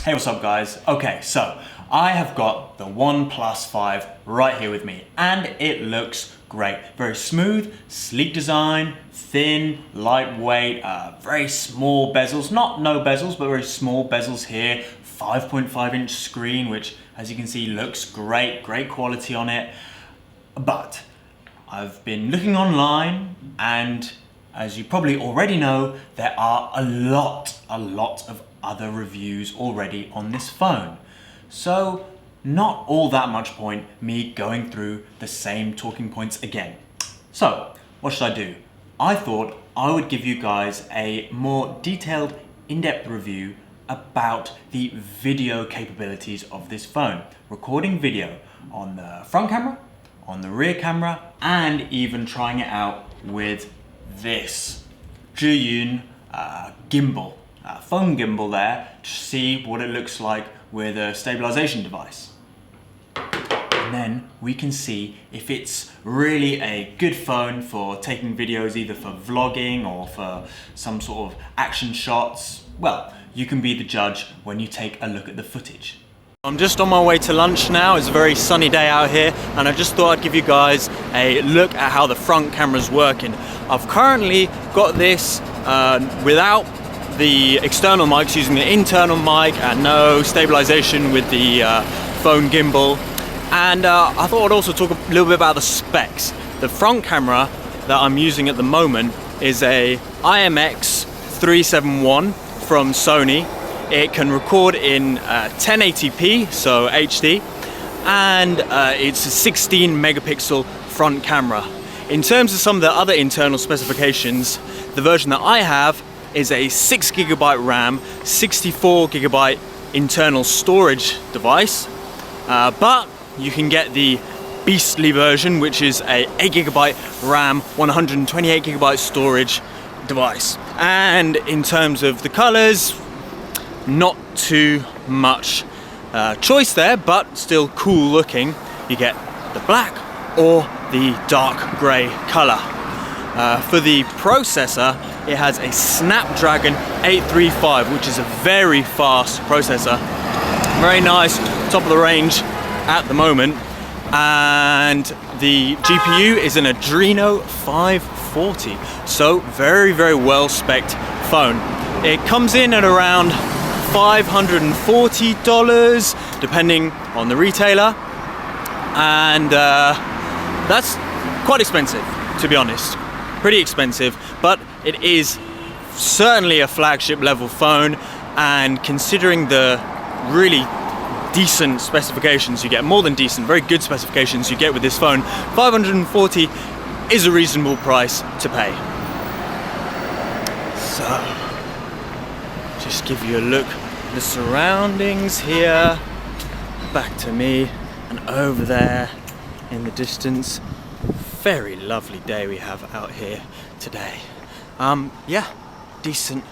Hey, what's up guys? Okay, so I have got the OnePlus 5 right here with me and it looks great. Very smooth, sleek design, thin, lightweight, very small bezels. Not no bezels, but very small bezels here. 5.5-inch screen, which as you can see looks great, great quality on it. But I've been looking online and as you probably already know, there are a lot of other reviews already on this phone. So not all that much point me going through the same talking points again. So what should I do? I thought I would give you guys a more detailed, in-depth review about the video capabilities of this phone. Recording video on the front camera, on the rear camera, and even trying it out with this Zhiyun gimbal. Phone gimbal there to see what it looks like with a stabilization device. And then we can see if it's really a good phone for taking videos, either for vlogging or for some sort of action shots. Well, you can be the judge when you take a look at the footage. I'm just on my way to lunch now. It's a very sunny day out here and I just thought I'd give you guys a look at how the front camera's working. I've currently got this without the external mics, using the internal mic and no stabilization with the phone gimbal. And I thought I'd also talk a little bit about the specs. The front camera that I'm using at the moment is a IMX371 from Sony. It can record in 1080p, so HD, and it's a 16 megapixel front camera. In terms of some of the other internal specifications, the version that I have is a 6GB RAM, 64GB internal storage device, but you can get the beastly version, which is a 8GB RAM, 128GB storage device. And in terms of the colors, not too much choice there, but still cool looking. You get the black or the dark grey color. For the processor, it has a Snapdragon 835, which is a very fast processor. Very nice, top of the range at the moment. And the GPU is an Adreno 540. So very well spec'd phone. It comes in at around $540 depending on the retailer. And that's quite expensive, to be honest. Pretty expensive, but it is certainly a flagship level phone, and considering the really decent specifications you get, more than decent, very good specifications you get with this phone, $540 is a reasonable price to pay. So, just give you a look at the surroundings here, back to me and over there in the distance. Very lovely day we have out here today. Yeah, decent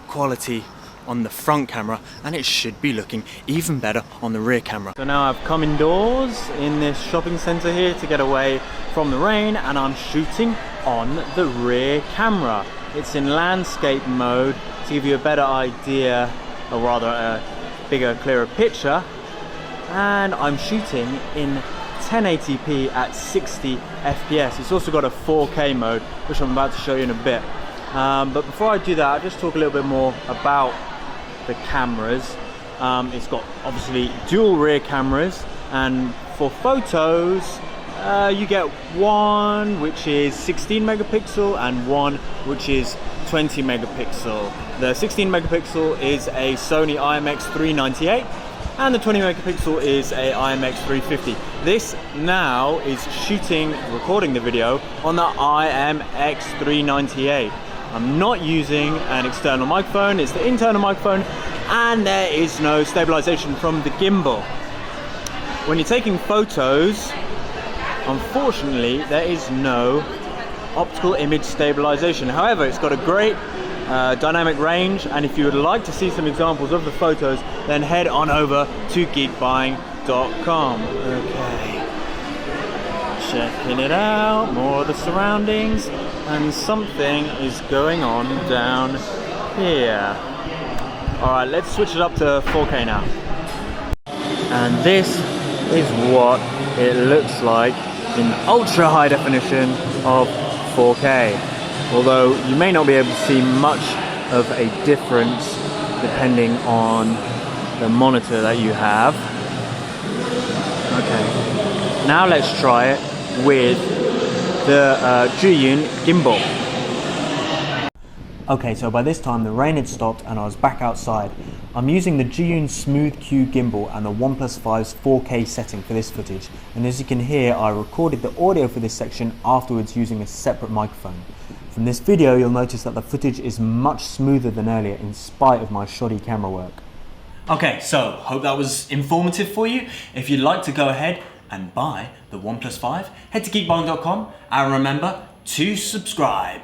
quality on the front camera, and it should be looking even better on the rear camera. So now I've come indoors in this shopping center here to get away from the rain, and I'm shooting on the rear camera. It's in landscape mode to give you a better idea, or rather a bigger, clearer picture. And I'm shooting in 1080p at 60 FPS. It's also got a 4K mode, which I'm about to show you in a bit. But before I do that, I'll just talk a little bit more about the cameras. It's got obviously dual rear cameras, and for photos, you get one which is 16 megapixel and one which is 20 megapixel. The 16 megapixel is a Sony IMX398. And the 20 megapixel is a IMX350. This now is recording the video on the IMX398. I'm not using an external microphone, it's the internal microphone, and there is no stabilization from the gimbal. When you're taking photos, unfortunately, there is no optical image stabilization. However, it's got a great dynamic range, and if you would like to see some examples of the photos, then head on over to geekbuying.com. Okay, checking it out, more of the surroundings, and something is going on down here. Alright, let's switch it up to 4K now. And this is what it looks like in ultra high definition of 4K. Although you may not be able to see much of a difference depending on the monitor that you have. Okay, now let's try it with the Zhiyun gimbal. Okay, so by this time the rain had stopped and I was back outside. I'm using the Zhiyun Smooth Q gimbal and the OnePlus 5's 4K setting for this footage, and as you can hear I recorded the audio for this section afterwards using a separate microphone. From this video you'll notice that the footage is much smoother than earlier in spite of my shoddy camera work. Okay, so hope that was informative for you. If you'd like to go ahead and buy the OnePlus 5, head to geekbuying.com and remember to subscribe.